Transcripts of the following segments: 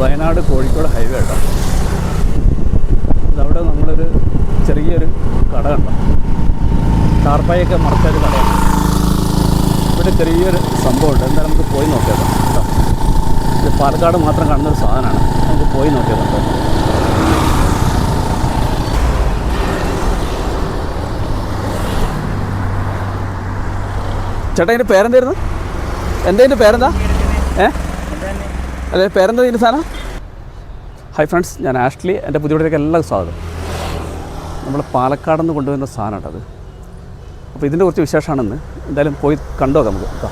Wayanad Kozhikode highway കേട്ടോ. ഇതവിടെ നമ്മളൊരു ചെറിയൊരു കട കണ്ടോ, ടാർപ്പായൊക്കെ മറച്ചൊരു കടയാണ്. ഇവിടെ ചെറിയൊരു സംഭവമുണ്ട്, എന്തായാലും നമുക്ക് പോയി നോക്കിയത് കേട്ടോ. ഇത് പാലക്കാട് മാത്രം കാണുന്നൊരു സാധനമാണ്, നമുക്ക് പോയി നോക്കിയത് കേട്ടോ. ചേട്ടാ ഇതിൻ്റെ പേരെന്തായിരുന്നു? എൻ്റെ പേരെന്താ? അതെ, പേരെന്താ ഇതിൻ്റെ സാധനം? ഹായ് ഫ്രണ്ട്സ്, ഞാൻ ആഷ്ലി. എൻ്റെ പുതിയ വീട്ടിലേക്ക് എല്ലാം സ്വാഗതം. നമ്മൾ പാലക്കാട് നിന്ന് കൊണ്ടുവരുന്ന സാധനമാണ് അത്. അപ്പോൾ ഇതിൻ്റെ കുറച്ച് വിശേഷമാണെന്ന് എന്തായാലും പോയി കണ്ടുനോക്കാം നമുക്ക് കേട്ടോ.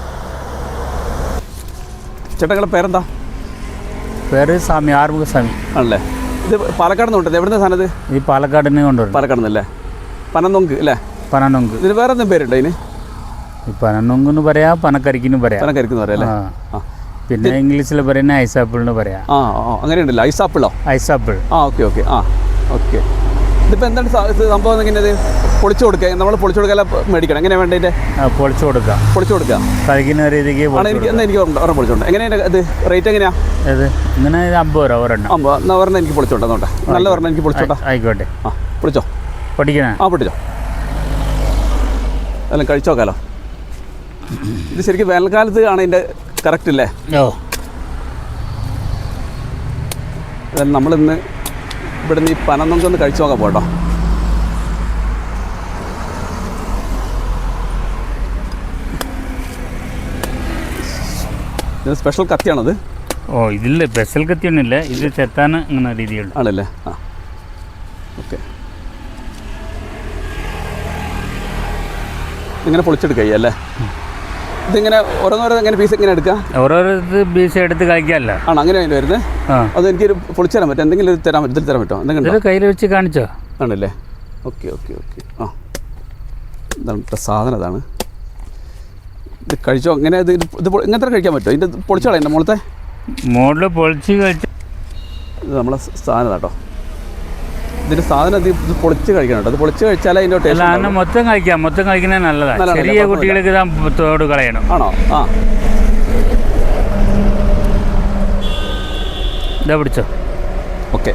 ചേട്ടാ നിങ്ങളുടെ പേരെന്താ? പേര് സ്വാമി, ആറുമുഖസ്വാമി ആണല്ലേ. ഇത് പാലക്കാട് നിന്ന് കൊണ്ടുവരുന്നത്? എവിടുന്ന സാധനം ഇത്? ഈ പാലക്കാട് നിന്ന് കൊണ്ടുവരും. പാലക്കാട് നിന്നല്ലേ? പനനൊങ്ക് അല്ലേ? പനനൊങ്ക്. ഇതിന് വേറെ എന്തെങ്കിലും പേരുണ്ടോ ഇതിന്? പനനൊങ്കെന്ന് പറയാം, പനക്കരിക്കെന്ന് പറയാം. പനക്കരിക്കെന്ന് പറയാം അല്ലേ? ആ, പിന്നെ ഇംഗ്ലീഷിൽ പറയുന്ന ഐസാപ്പിൾ എന്ന് പറയാം. ആ അങ്ങനെയുണ്ടല്ലോ, ഐസാപ്പിളോ? ഐസാപ്പിൾ. ഓക്കെ. ഓക്കെ. ഇതിപ്പോൾ എന്താണ് സംഭവം? എങ്ങനെയത് പൊളിച്ചു കൊടുക്കുക? നമ്മൾ പൊളിച്ചു കൊടുക്കാൻ മേടിക്കണം, എങ്ങനെയാണ് വേണ്ടതിൻ്റെ? പൊളിച്ചു കൊടുക്കുക കഴിക്കുന്ന രീതിക്ക്. എനിക്ക് ഒരെണ്ണം പൊളിച്ചോണ്ട്. എങ്ങനെയാണ് ഇത് റേറ്റ് എങ്ങനെയാണ്? ഇത് ഇങ്ങനെ 50 രൂപ ഒരെണ്ണം. 50. എന്നാൽ ഒരെണ്ണം എനിക്ക് പൊളിച്ചോട്ടെ, നല്ല ഒരെണ്ണം എനിക്ക് പൊളിച്ചോട്ടെ. ആയിക്കോട്ടെ. പൊളിച്ചോ. പൊടിക്കണേ? പൊട്ടിച്ചോ. എല്ലാം കഴിച്ചു നോക്കാമല്ലോ. ഇത് ശരിക്കും വേനൽക്കാലത്ത് ആണ് ഇതിൻ്റെ കറക്റ്റ് അല്ലേ? നമ്മളിന്ന് ഇവിടെ നിന്ന് ഈ പനനൊങ്കൊന്ന് കഴിച്ചു നോക്കാം പോട്ടോ. ഇത് സ്പെഷ്യൽ കത്തിയാണത്? ഇതില്ല, സ്പെഷ്യൽ കത്തിയൊന്നുമില്ല, ഇത് ചെത്താൻ അങ്ങനെ രീതിയുണ്ട്. ആണല്ലേ? ഓക്കെ. ഇങ്ങനെ പൊളിച്ചെടുക്കുക അല്ലേ? ഇതിങ്ങനെ ഓരോന്നോരോ എങ്ങനെ പീസ് എങ്ങനെ എടുക്കാം? ഓരോരോ പീസ് എടുത്ത് കഴിക്കാമല്ലോ. ആണോ, അങ്ങനെ അതിൻ്റെ വരുന്നത്? അത് എനിക്കൊരു പൊളിച്ചു തരാൻ പറ്റും, എന്തെങ്കിലും ഇതിൽ തരാൻ പറ്റുമോ? എന്തെങ്കിലും കയ്യിൽ വെച്ച് കാണിച്ചോ? ആണല്ലേ? ഓക്കെ. ഇതാണ് സാധനം, ഇതാണ്. ഇത് കഴിച്ചോ? അങ്ങനെ ഇത് ഇങ്ങനത്തെ കഴിക്കാൻ പറ്റുമോ? ഇതിൻ്റെ പൊളിച്ചു കളയണ്ട മുകളത്തെ മുകളിൽ പൊളിച്ച് കഴിച്ചു. ഇത് നമ്മളെ സാധനം കേട്ടോ. ഇതിൻ്റെ സാധനം ഇത് പൊളിച്ച് കഴിക്കണം കേട്ടോ. അത് പൊളിച്ച് കഴിച്ചാൽ അതിൻ്റെ ടേസ്റ്റ്. മൊത്തം കഴിക്കുന്നത് നല്ലതാണ്. ചെറിയ കുട്ടികൾക്ക് തോട് കളയണം. ആണോ? ഇതാ പിടിച്ചോ. ഓക്കെ.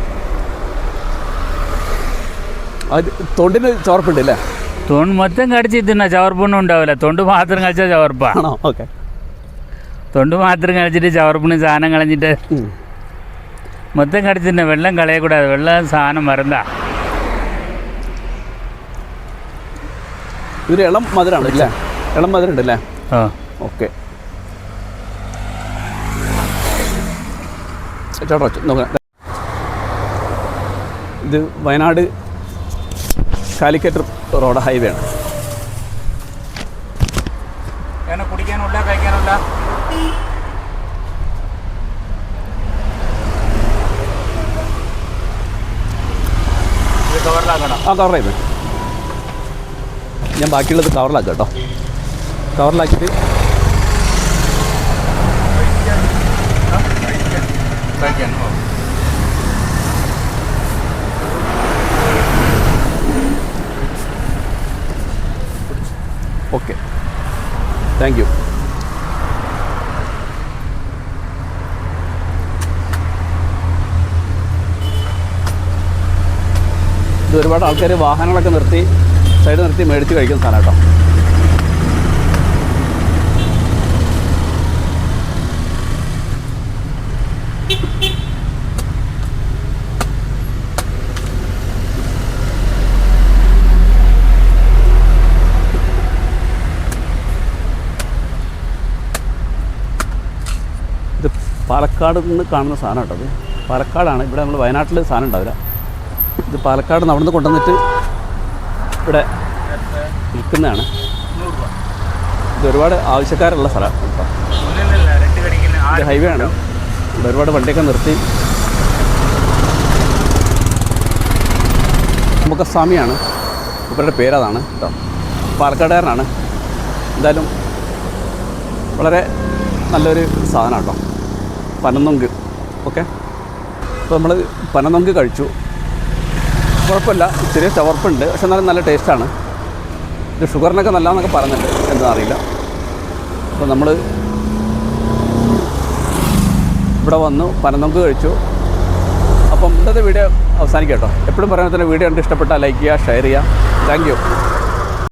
അത് തൊണ്ടിന് ചവർപ്പുണ്ട് അല്ലേ? തൊണ്ട് മൊത്തം കടിച്ച് തിന്നാ ചവർപ്പൊന്നും ഉണ്ടാവില്ല. തൊണ്ട് മാത്രം കഴിച്ചാൽ ചവർപ്പാണോ? ഓക്കെ. തൊണ്ട് മാത്രം കഴിച്ചിട്ട് ചവർപ്പിന് സാധനം കളഞ്ഞിട്ട് മൊത്തം കടിച്ചിട്ട് വെള്ളം കളയக்கூടാതെ. വെള്ളം സാധനം മറന്നാ. ഇതൊരു ഇളം മധുരമാണ് അല്ലേ? ഇളം മധുരം ഉണ്ടല്ലേ? ഓക്കെ. ചേട്ടാ നോക്കാം. ഇത് വയനാട് കാലിക്കറ്റ് റോഡ് ഹൈവേ ആണ്. കുടിക്കാനുള്ള കഴിക്കാനുള്ള കവറിലായിരുന്നു. ഞാൻ ബാക്കിയുള്ളത് കവറിലാക്കാം കേട്ടോ. കവറിലാക്കിയിട്ട് ഓക്കെ. Thank you. ഇത് ഒരുപാട് ആൾക്കാർ വാഹനങ്ങളൊക്കെ നിർത്തി സൈഡ് നിർത്തി മേടിച്ച് കഴിക്കുന്ന സാധനം കേട്ടോ. ഇത് പാലക്കാട് നിന്ന് കാണുന്ന സാധനം കേട്ടോ. അത് പാലക്കാടാണ്. ഇവിടെ നമ്മൾ വയനാട്ടിൽ സാധനം ഉണ്ടാവില്ല. ഇത് പാലക്കാട് നിന്ന് അവിടെ നിന്ന് കൊണ്ടുവന്നിട്ട് ഇവിടെ വിൽക്കുന്നതാണ്. ഇത് ഒരുപാട് ആവശ്യക്കാരുള്ള സ്ഥലം കേട്ടോ. ഇത് ഹൈവേ ആണ്. ഇവിടെ ഒരുപാട് വണ്ടിയൊക്കെ നിർത്തി. മുഖസ്വാമിയാണ് ഇവരുടെ പേരതാണ് കേട്ടോ. പാലക്കാടുകാരനാണ്. എന്തായാലും വളരെ നല്ലൊരു സാധനം കേട്ടോ, പനനൊങ്ക്. ഓക്കെ. അപ്പോൾ നമ്മൾ പനനൊങ്ക് കഴിച്ചു. കുഴപ്പമില്ല, ചെറിയ ചവർപ്പുണ്ട്, പക്ഷെ എന്നാലും നല്ല ടേസ്റ്റാണ്. ഇത് ഷുഗറിനൊക്കെ നല്ലതെന്നൊക്കെ പറഞ്ഞിട്ടുണ്ട്, എന്താണെന്ന് അറിയില്ല. അപ്പോൾ നമ്മൾ ഇവിടെ വന്നു പനനൊങ്ക് കഴിച്ചു. അപ്പം ഇന്നത്തെ വീഡിയോ അവസാനിക്കാം കേട്ടോ. എപ്പോഴും പറയുന്നത് തന്നെ വീഡിയോ കണ്ട് ഇഷ്ടപ്പെട്ടാൽ ലൈക്ക് ചെയ്യുക, ഷെയർ ചെയ്യുക. Thank you.